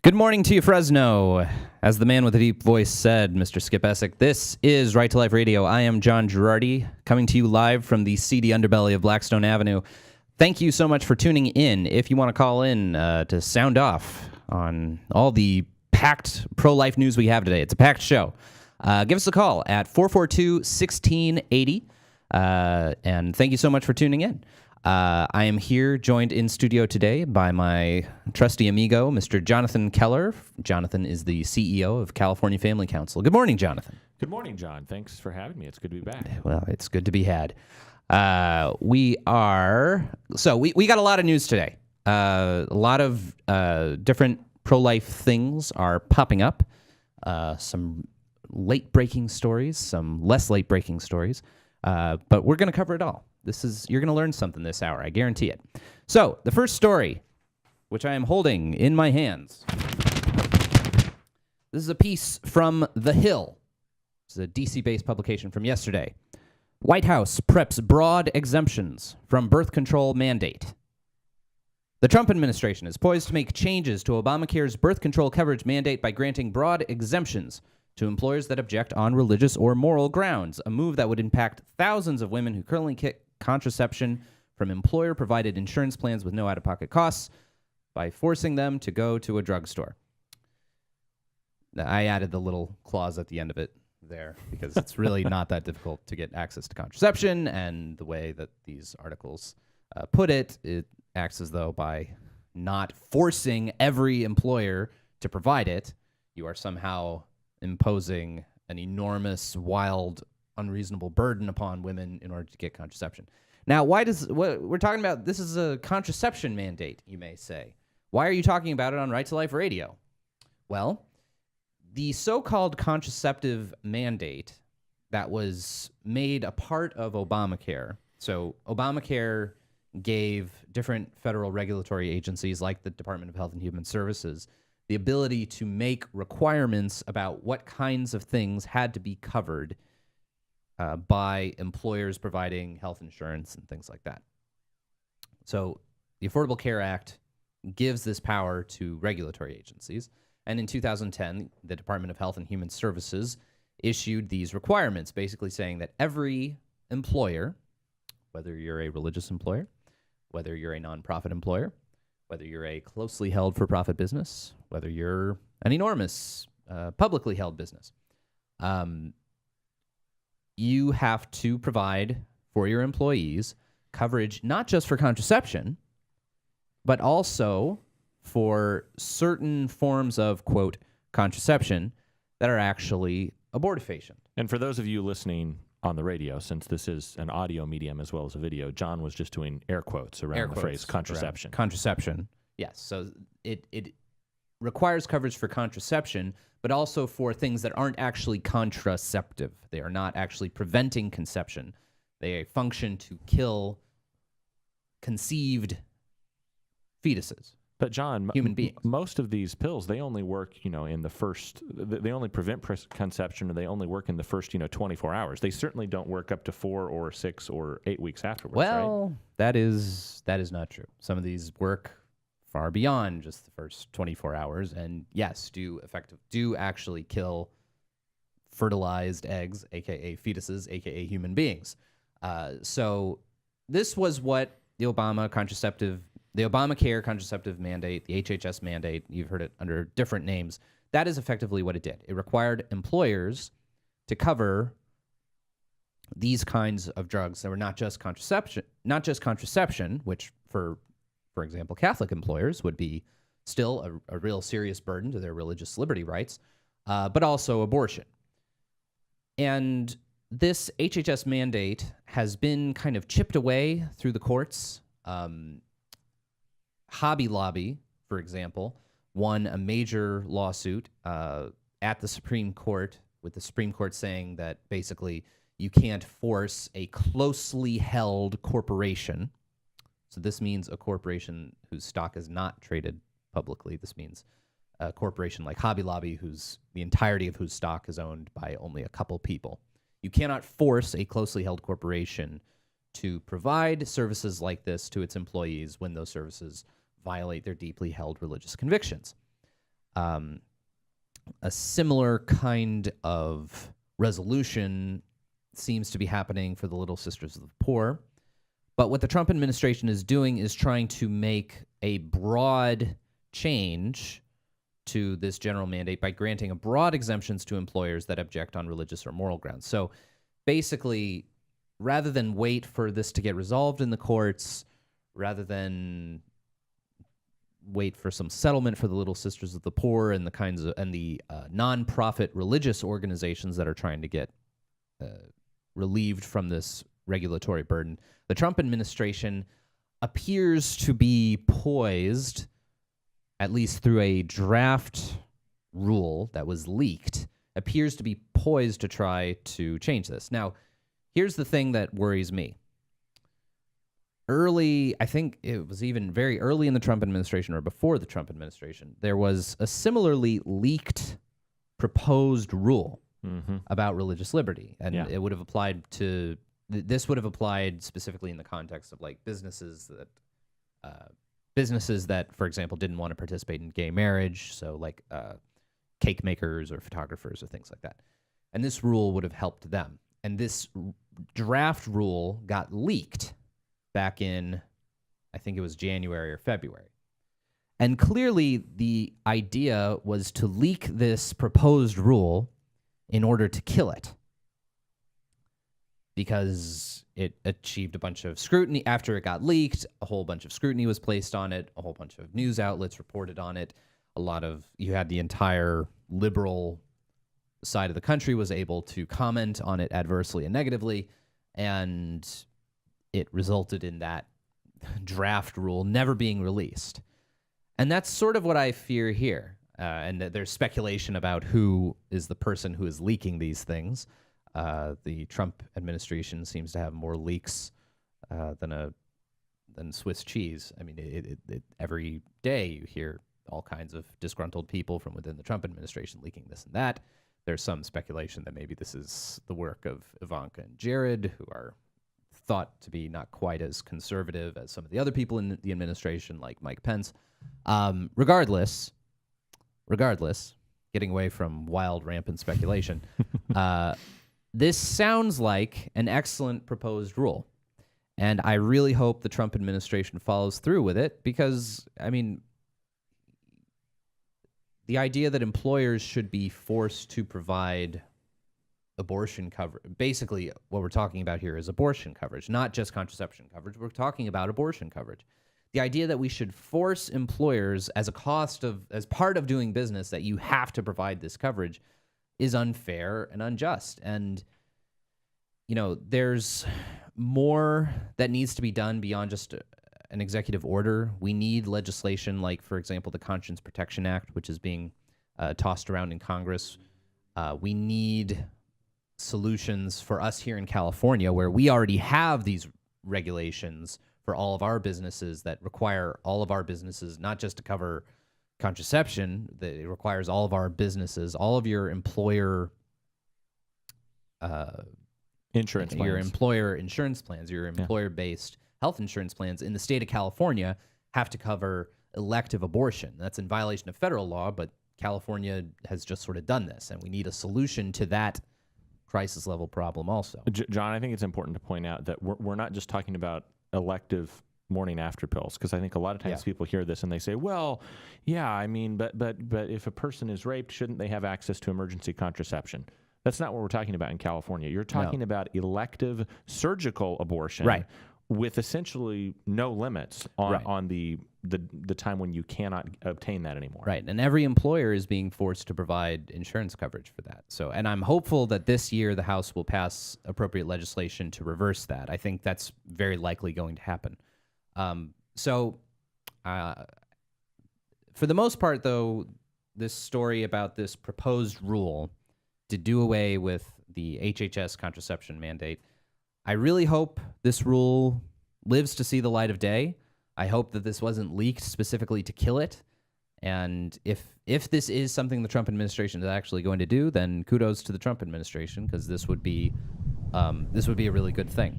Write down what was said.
Good morning to you, Fresno. As the man with the deep voice said, Mr. Skip Essick, this is Right to Life Radio. I am John Girardi, coming to you live from the seedy underbelly of Blackstone Avenue. Thank you so much for tuning in. If you want to call in to sound off on all the packed pro-life news we have today, it's a packed show. Give us a call at 442-1680, and thank you so much for tuning in. I am here joined in studio today by my trusty amigo, Mr. Jonathan Keller. Jonathan is the CEO of California Family Council. Good morning, Jonathan. Good morning, John. Thanks for having me. It's good to be back. Well, it's good to be had. We got a lot of news today. A lot of different pro-life things are popping up. Some late-breaking stories, some less late-breaking stories. But we're going to cover it all. You're going to learn something this hour, I guarantee it. So, the first story, which I am holding in my hands. This is a piece from The Hill. This is a DC-based publication from yesterday. White House preps broad exemptions from birth control mandate. The Trump administration is poised to make changes to Obamacare's birth control coverage mandate by granting broad exemptions to employers that object on religious or moral grounds, a move that would impact thousands of women who currently get contraception from employer-provided insurance plans with no out-of-pocket costs by forcing them to go to a drugstore. I added the little clause at the end of it there because it's really not that difficult to get access to contraception, and the way that these articles put it, it acts as though by not forcing every employer to provide it, you are somehow imposing an enormous, wild, unreasonable burden upon women in order to get contraception. Now, what we're talking about, this is a contraception mandate, you may say. Why are you talking about it on Right to Life Radio? Well, the so-called contraceptive mandate that was made a part of Obamacare. So Obamacare gave different federal regulatory agencies like the Department of Health and Human Services the ability to make requirements about what kinds of things had to be covered by employers providing health insurance and things like that. So the Affordable Care Act gives this power to regulatory agencies. And in 2010, the Department of Health and Human Services issued these requirements, basically saying that every employer, whether you're a religious employer, whether you're a nonprofit employer, whether you're a closely held for-profit business, whether you're an enormous publicly held business, you have to provide for your employees coverage not just for contraception, but also for certain forms of, quote, contraception that are actually abortifacient. And for those of you listening on the radio, since this is an audio medium as well as a video, John was just doing air quotes around the phrase contraception. Contraception, yes. So it requires coverage for contraception, but also for things that aren't actually contraceptive. They are not actually preventing conception. They function to kill conceived fetuses. But John, human beings. Most of these pills, they only work, in the first, they only prevent conception, or they only work in the first, 24 hours. They certainly don't work up to 4 or 6 or 8 weeks afterwards, well, right? that is not true. Some of these work far beyond just the first 24 hours, and yes, do actually kill fertilized eggs, aka fetuses, aka human beings. So this was what the Obamacare contraceptive mandate, the HHS mandate, you've heard it under different names, that is effectively what it did. It required employers to cover these kinds of drugs that were not just contraception, which for example, Catholic employers would be still a real serious burden to their religious liberty rights, but also abortion. And this HHS mandate has been kind of chipped away through the courts. Hobby Lobby, for example, won a major lawsuit at the Supreme Court, with the Supreme Court saying that basically you can't force a closely held corporation. So this means a corporation whose stock is not traded publicly. This means a corporation like Hobby Lobby, the entirety of whose stock is owned by only a couple people. You cannot force a closely held corporation to provide services like this to its employees when those services violate their deeply held religious convictions. A similar kind of resolution seems to be happening for the Little Sisters of the Poor. But what the Trump administration is doing is trying to make a broad change to this general mandate by granting a broad exemptions to employers that object on religious or moral grounds. So basically, rather than wait for this to get resolved in the courts, rather than wait for some settlement for the Little Sisters of the Poor and the kinds of nonprofit religious organizations that are trying to get relieved from this regulatory burden, the Trump administration appears to be poised, at least through a draft rule that was leaked, appears to be poised to try to change this. Now, here's the thing that worries me. I think it was even very early in the Trump administration or before the Trump administration, there was a similarly leaked proposed rule about religious liberty. And it would have applied to, this would have applied specifically in the context of like businesses that, for example, didn't want to participate in gay marriage. So like cake makers or photographers or things like that. And this rule would have helped them. And this draft rule got leaked back in, I think it was January or February. And clearly the idea was to leak this proposed rule in order to kill it, because it achieved a bunch of scrutiny. After it got leaked, a whole bunch of scrutiny was placed on it. A whole bunch of news outlets reported on it. You had the entire liberal side of the country was able to comment on it adversely and negatively, and it resulted in that draft rule never being released. And that's sort of what I fear here. And there's speculation about who is the person who is leaking these things. The Trump administration seems to have more leaks than Swiss cheese. I mean, every day you hear all kinds of disgruntled people from within the Trump administration leaking this and that. There's some speculation that maybe this is the work of Ivanka and Jared, who are thought to be not quite as conservative as some of the other people in the administration, like Mike Pence. Regardless, getting away from wild, rampant speculation, this sounds like an excellent proposed rule. And I really hope the Trump administration follows through with it because, I mean, the idea that employers should be forced to provide abortion coverage. Basically, what we're talking about here is abortion coverage, not just contraception coverage. We're talking about abortion coverage. The idea that we should force employers as part of doing business that you have to provide this coverage is unfair and unjust. And, you know, there's more that needs to be done beyond just an executive order. We need legislation like, for example, the Conscience Protection Act, which is being tossed around in Congress. We need solutions for us here in California, where we already have these regulations for all of our businesses that require all of our businesses not just to cover contraception, that it requires all of our businesses, all of your employer insurance plans, your employer insurance plans, your employer-based health insurance plans in the state of California have to cover elective abortion. That's in violation of federal law, but California has just sort of done this, and we need a solution to that crisis level problem also. John, I think it's important to point out that we're not just talking about elective morning after pills, because I think a lot of times people hear this and they say, well, yeah, I mean, but if a person is raped, shouldn't they have access to emergency contraception? That's not what we're talking about in California. You're talking about elective surgical abortion, right, with essentially no limits on the time when you cannot obtain that anymore. Right, and every employer is being forced to provide insurance coverage for that. So, and I'm hopeful that this year the House will pass appropriate legislation to reverse that. I think that's very likely going to happen. For the most part, though, this story about this proposed rule to do away with the HHS contraception mandate, I really hope this rule lives to see the light of day. I hope that this wasn't leaked specifically to kill it. And if this is something the Trump administration is actually going to do, then kudos to the Trump administration, because this would be a really good thing.